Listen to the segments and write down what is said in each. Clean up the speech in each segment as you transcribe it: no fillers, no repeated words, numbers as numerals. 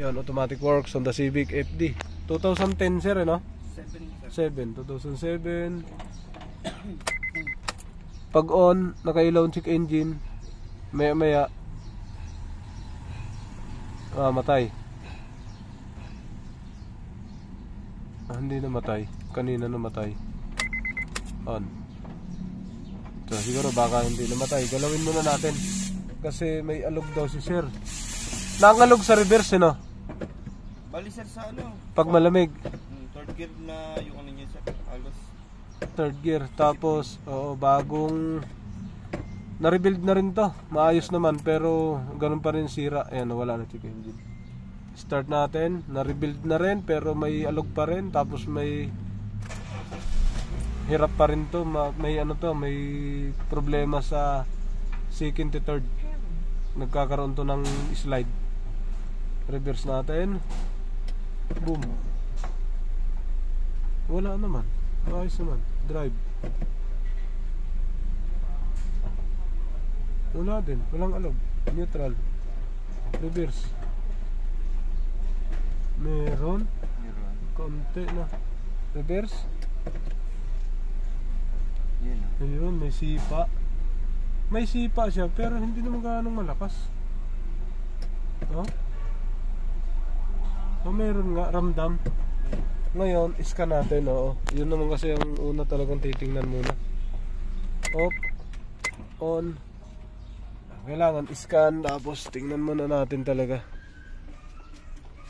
Yan, automatic works on the Civic FD. 2010 sir, no? 7, 2007. Pag on, naka-ilaw check engine. Maya matay. Hindi namatay. Kanina namatay. On. So siguro baka hindi namatay. Galawin muna natin. Kasi may alog daw si sir. Nangalog sa reverse, no? Bali sir sa ano? Pag malamig. Third gear na yung ano niya sir. Alos. Third gear. Tapos, bagong na-rebuild na rin to. Maayos naman. Pero ganun pa rin sira. Ayan, wala na check engine. Start natin. Na-rebuild na rin. Pero may alog pa rin. Tapos may hirap pa rin to. May may problema sa second to third. Nagkakaroon to ng slide. Reverse natin. Boom. Wala naman. Ayos naman. Drive. Wala din. Walang alog. Neutral. Reverse. Meron. Konti na. Reverse. Ayun, may sipa. May sipa siya pero hindi naman ganong malakas. Meron nga, ramdam. Ngayon, scan natin, Yun naman kasi ang una talagang titingnan muna. Off. On. Kailangan scan, tapos tingnan muna natin talaga.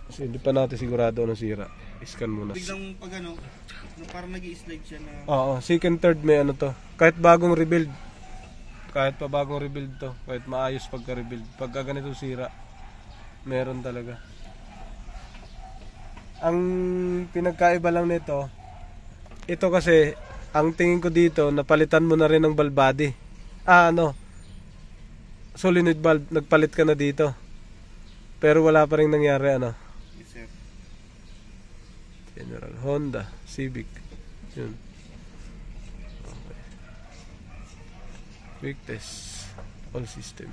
Kasi hindi pa natin sigurado na sira. Scan muna. Biglang pag parang nag-i-slide siya na... Oo, second, third may to. Kahit bagong rebuild. Kahit pa bagong rebuild to. Kahit maayos pagka-rebuild. Pagka ganito sira, meron talaga. Ang pinagkaiba lang nito, ito kasi, ang tingin ko dito, napalitan mo na rin ng valve body. Solenoid valve, nagpalit ka na dito. Pero wala pa rin nangyari, Yes, sir. General Honda Civic. Yun. Okay. Quick test. All system.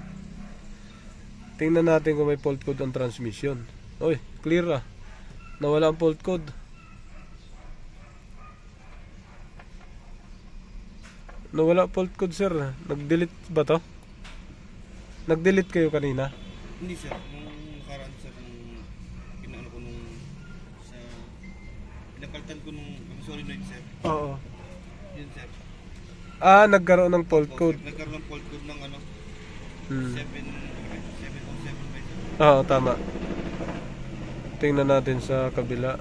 Tingnan natin kung may fault code ang transmission. Oy, clear Nawala ang fault code. Nawala fault code sir. Nag-delete ba to? Nag-delete kayo kanina? Hindi sir. Nung nakaraan sir, nung pinaano ko nung sa pinapalitan ko nung solenoid sir. Oo. Yun sir. Nagkaroon ng fault code. Sir, nagkaroon ng fault code ng 707 by sir. Oo, tama. Tingnan natin sa kabila.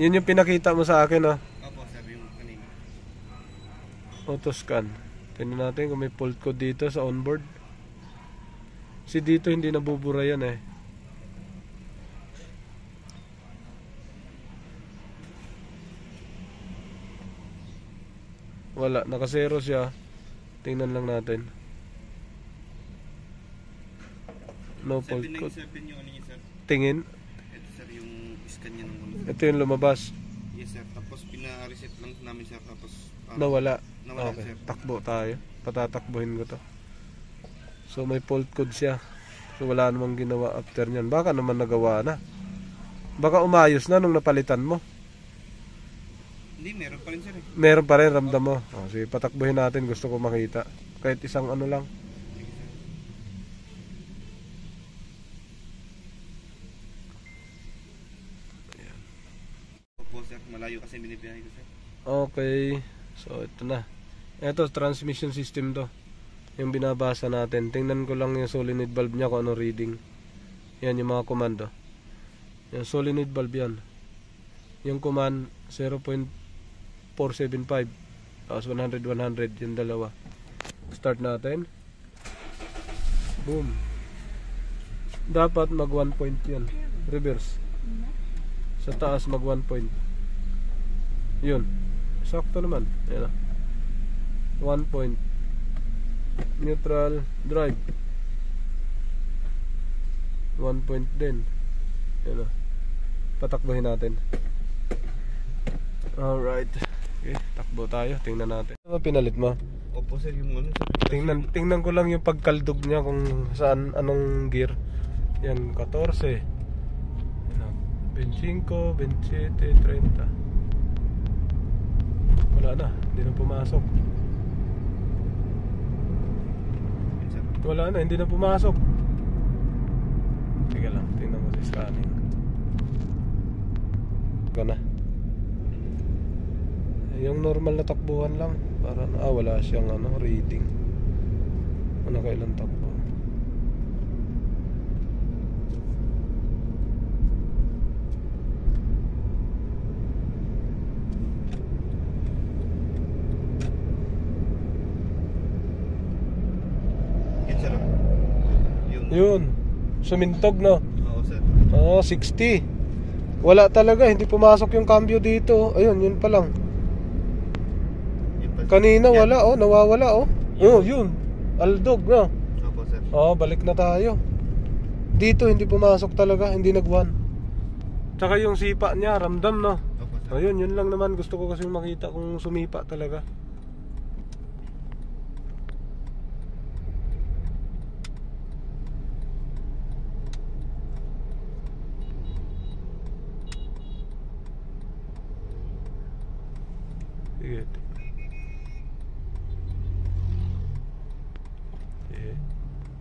Yun yung pinakita mo sa akin, Opo, sabi yung kanina. Auto scan. Tingnan natin kung may fault code dito sa onboard. Si dito hindi nabubura yan Wala, nakasero siya. Tingnan lang natin. No fault code. Tingin. Ito sir yung scan niya ng Ito yung lumabas. Yes sir. Tapos pina-reset lang namin sir. Tapos Nawala. Okay. Sir. Takbo tayo. Patatakbuhin ko to. So may fault code siya. So wala namang ginawa after nyan. Baka naman nagawa na. Baka umayos na nung napalitan mo. Hindi, meron pa rin sir Meron pa rin, ramdam mo. Sige, patakbuhin natin. Gusto ko makita. Kahit isang lang. Malayo kasi binibiyahe ko sir. Okay. So ito na. Ito transmission system to. Yung binabasa natin. Tingnan ko lang yung solenoid valve niya kung ano reading. Yan yung mga command. Yung solenoid valve yan. Yung command 0.475. Tapos 100 yung dalawa. Start natin. Boom. Dapat mag 1 point yan. Reverse. Sa taas mag 1 point. Yun. Sakto naman. Ayan 1 point. Neutral. Drive. 1 point din. Ayan patakbuhin natin. Alright. Okay, takbo tayo. Tingnan natin. Ano pinalit mo? Opo sir, yung sir. Tingnan ko lang yung pagkaldog niya kung saan, anong gear. Yan, 14. Yan, 25, 27, 30. Wala na, hindi na pumasok. Wala na, hindi na pumasok. Sige lang, tingnan ko sa scanning. Ito na. Yung normal na takbuhan lang. Para wala siyang reading. Ano kailan takbo? Yun, sumintog no? Oo sir. 60. Wala talaga, hindi pumasok yung cambio dito. Ayun, yun pa lang. Kanina wala nawawala yun. Aldog no? Opo sir. Balik na tayo. Dito hindi pumasok talaga, hindi nag-1. Tsaka yung sipa niya, ramdam no? Opo sir. Ayun, yun lang naman. Gusto ko kasi makita kung sumipa talaga. Sige.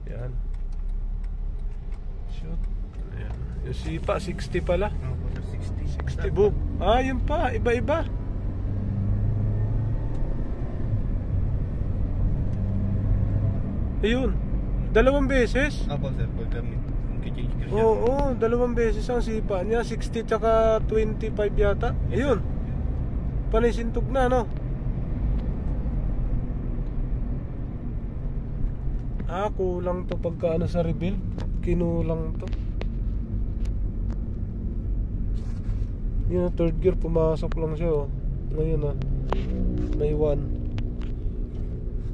Yan. Shoot. Ayan. Yung sipa, 60 pala. Opo sir, 60 60. book. Yun pa, iba-iba. Ayun. 2 beses. Opo sir, pag kami change ko siya. Oo, 2 beses ang sipa niya. 60 tsaka 25 yata. Ayun. Panisintog na no. Kulang to pagka sa rebuild. Kinulang to. Yun, third gear pumasok lang siya Ngayon may 1.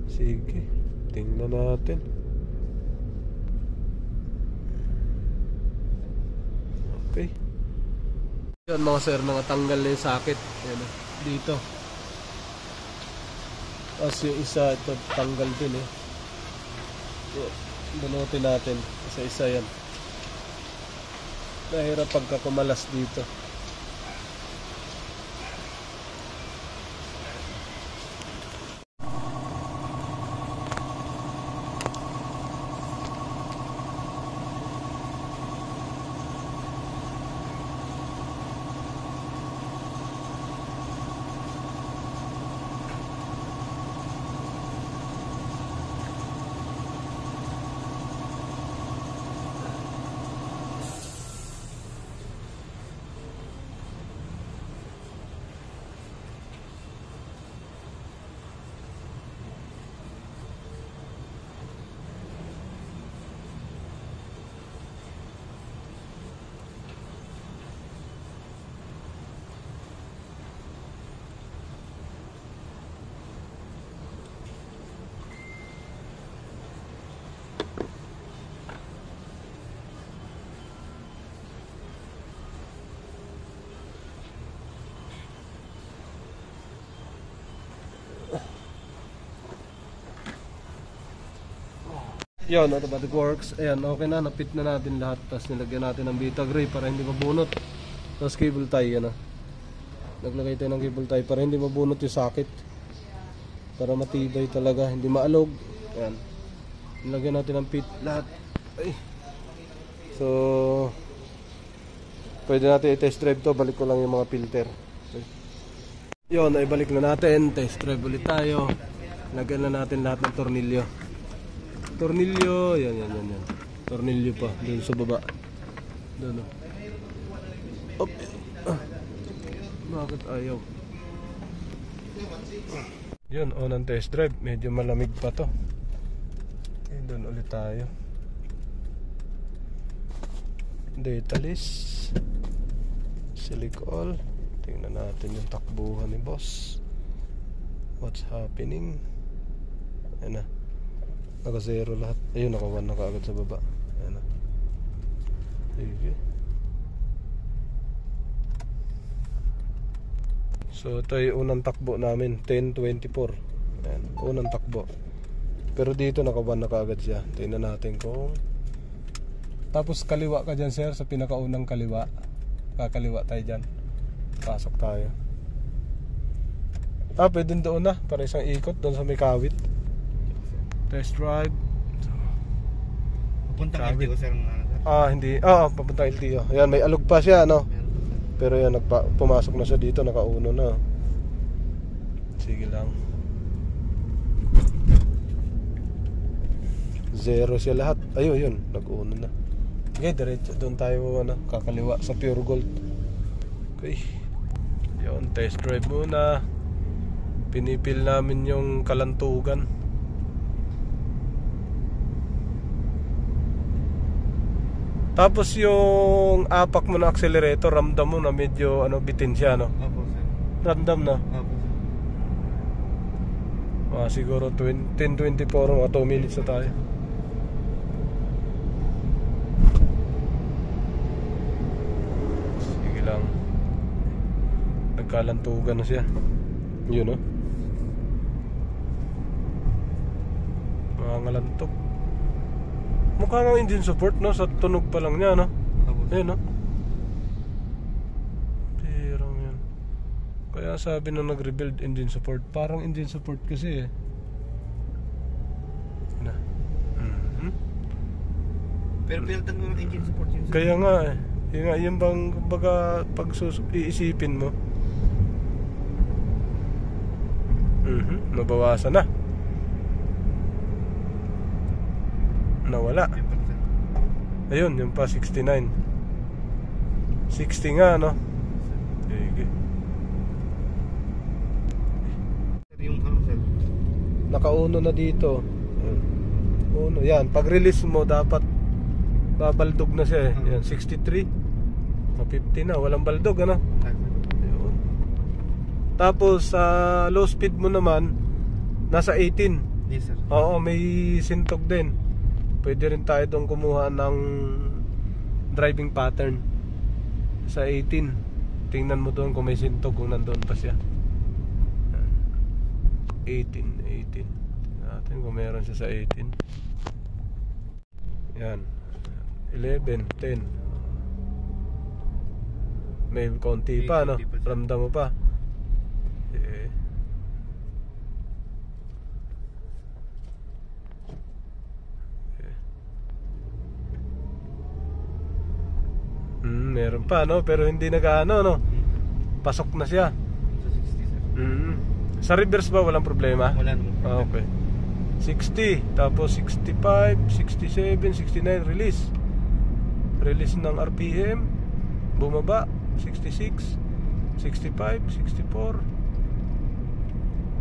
Sige, tingnan natin. Okay. Yan mga sir, nakatanggal na yung sakit. Yan dito. Tapos yung isa, ito tanggal din Bunutin natin. Isa-isa yan. Nahirap pagka kumalas dito. Yun, automatic works. Ayan, okay na, napit na natin lahat. Tapos nilagyan natin ng Vita Gray para hindi mabunot. Tapos cable tie, yan naglagay tayo ng cable tie para hindi mabunot yung socket. Para matibay talaga, hindi maalog. Ayan, nilagyan natin ng pit lahat. Ay. So pwede natin i-test drive to. Balik ko lang yung mga filter. Okay. Yun, ay balik na natin. Test drive ulit tayo. Lagyan na natin lahat ng tornilyo. Tornilyo, yan. Tornilyo pa, doon sa baba. Doon Op. Bakit ayaw? Yun, ng test drive. Medyo malamig pa to. Okay, doon ulit tayo. Data list. Select all. Tingnan natin yung takbuhan ni boss. What's happening? Ayan na. Naka 0 lahat. Ayun, naka 1 na kaagad sa baba. Ayan na. Sige. So ito yung unang takbo namin, 10:24. Ayan, unang takbo. Pero dito naka 1 na kaagad siya. Tingnan natin kung Tapos kaliwa ka dyan sir, sa pinakaunang kaliwa. Kakaliwa tayo dyan. Pasok tayo. Pwede doon na, para isang ikot doon sa may kawit. Test drive. Pupuntang LTO sir ng ano sir? Hindi. Papunta LTO. Ayan, may alog pa siya, no? Pero yan, pumasok na siya dito, nakauno na. Sige lang. Zero siya lahat. Ayun, yun, nag-uno na. Okay, diretso doon tayo kakaliwa sa Pure Gold. Okay. Yun, test drive muna. Pinipil namin yung kalantugan. Tapos yung apak mo na accelerator, ramdam mo na medyo bitin siya, no? Opo sir. Ramdam na. Opo sir. Siguro 10-24 mga 2 minutes na tayo. Sige lang. Nagkalantugan na siya. Yun, no? Mangalantok. Mukha nga engine support, no? Sa tunog pa lang niya, no? Opo sir. Ayun, no? Pirang yan. Kaya sabi nung nag-rebuild engine support, parang engine support kasi eh. Na. Pero pinalitan ko ng engine support yun sir. Kaya nga eh. Yung bang baga pag iisipin mo. Nabawasan na. Nawala. Ayun, yung pa 69. 60 nga, no? Sige. Yung ano sir? Nakauno na dito. Uno, yan. Pag release mo, dapat babaldog na siya eh. Yan, 63. 50 na, walang baldog, ano? Ayun. Tapos, sa low speed mo naman, nasa 18. Yes sir. Oo, may sintog din. Pwede rin tayo doon kumuha ng driving pattern sa 18. Tingnan mo doon kung may sintog, kung nandoon pa siya. 18. Tingnan natin kung meron siya sa 18. Yan. 11, 10. May konti pa, no? Ramdam mo pa. Meron pa, no? Pero hindi nag-ano, no? Pasok na siya. Sa 60 sir. Sa reverse ba walang problema? Wala naman. Okay. 60, tapos 65, 67, 69 release. Release ng RPM. Bumaba 66, 65, 64.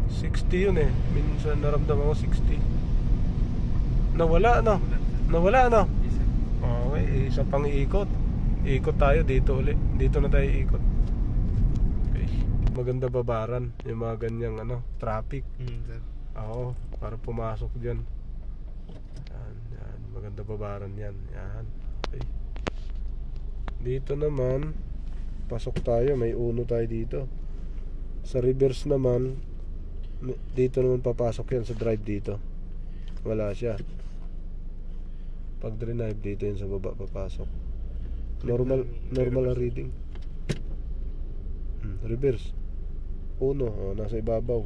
60 yun eh. Minsan naramdaman ko 60. Nawala, no? Nawala, no? Yes sir. Okay, isa pang ikot. Ikot tayo dito ulit. Dito na tayo ikot. Okay. Maganda babaran yung mga ganyang traffic. Sir. Oo, para pumasok dyan. Yan. Maganda babaran yan. Yan. Okay. Dito naman, pasok tayo. May uno tayo dito. Sa reverse naman, dito naman papasok yan sa drive dito. Wala siya. Pag drive dito yun sa baba papasok. Normal ang reading. Reverse. Uno, nasa ibabaw.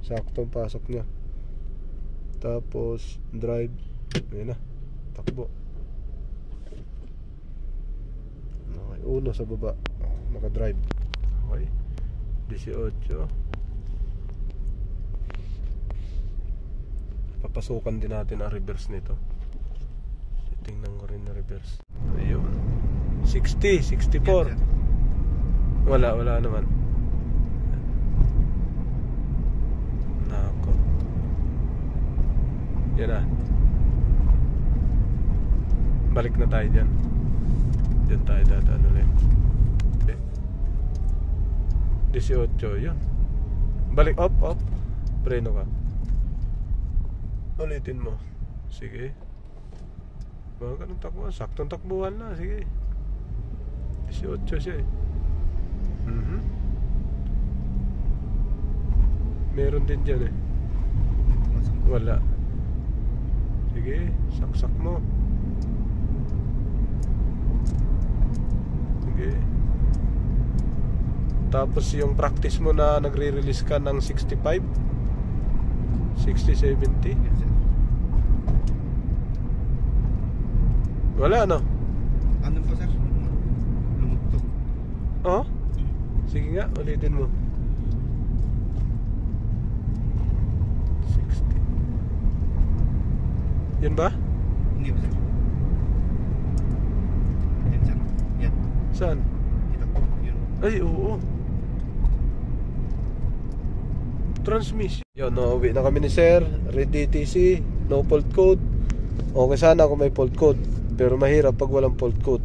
Saktong pasok niya. Tapos drive. Ayan na. Takbo. Okay, uno sa baba. Naka-drive. Okay. 18. Papasukan din natin ang reverse nito. Tingnan ko rin na reverse. Ayun. 60, 64. Wala naman. Nako. Yan na. Balik na tayo dyan. Dyan tayo dadaan ulit. Okay. 18, yun. Balik, up. Preno ka. Ulitin mo. Sige. Mga ganun takbuhan. Saktong takbuhan na. Sige. 18 siya eh. Meron din dyan eh. Wala. Sige, saksak mo. sige. Tapos yung practice mo na nagre-release ka ng 65 60, 70. Yes, sir. Wala no? Ano pa, sir? Lumugtog. Oh? Sige nga, ulitin mo. 60. Yan ba? Hindi ba, sir? Yan, sir. Yan. Saan? Ito. Yun. Ay, oo. Transmission. Yun, nauwi na kami ni Sir. Red DTC, no fault code. Okay sana kung may fault code, pero mahirap pag walang fault code.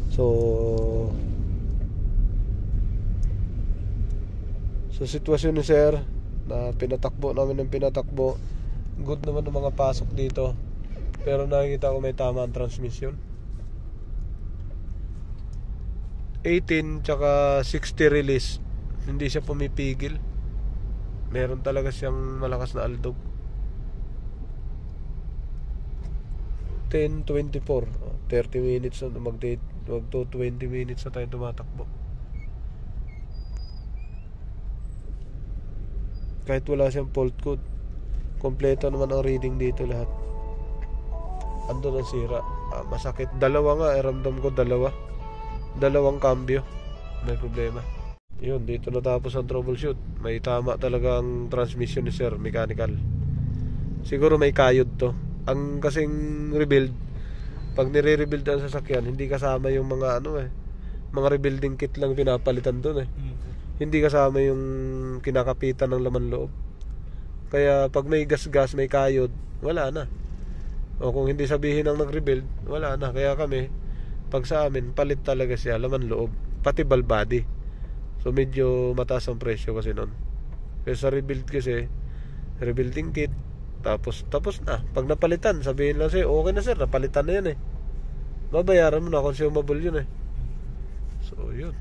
So sitwasyon ni Sir na pinatakbo namin ng pinatakbo. Good naman ang mga pasok dito, pero nakikita ko may tama ang transmission. 18 tsaka 60 release, hindi siya pumipigil. Meron talaga siyang malakas na aldog. 10:24, 30 minutes na mag-date. Wag to 20 minutes na tayo tumatakbo. Kahit wala siyang fault code, kompleto naman ang reading dito lahat. Ando ang sira. Masakit. Dalawa nga, ramdam ko dalawang cambio. May problema. Yun, dito natapos ang troubleshoot. May tama talaga ang transmission ni Sir, mechanical. Siguro may kayod to. Ang kasing rebuild, pag nire-rebuild ang sasakyan, hindi kasama yung mga mga rebuilding kit lang pinapalitan doon Hindi kasama yung kinakapitan ng laman loob. Kaya pag may gas-gas, may kayod, wala na. O kung hindi sabihin ng nag-rebuild, wala na. Kaya kami, pag sa amin, palit talaga siya, laman loob, pati ball body. So medyo mataas ang presyo kasi nun. Kaya sa rebuild kasi, rebuilding kit, tapos na. Pag napalitan, sabihin lang sa'yo, okay na sir, napalitan na yan babayaran mo na, consumable yun So yun.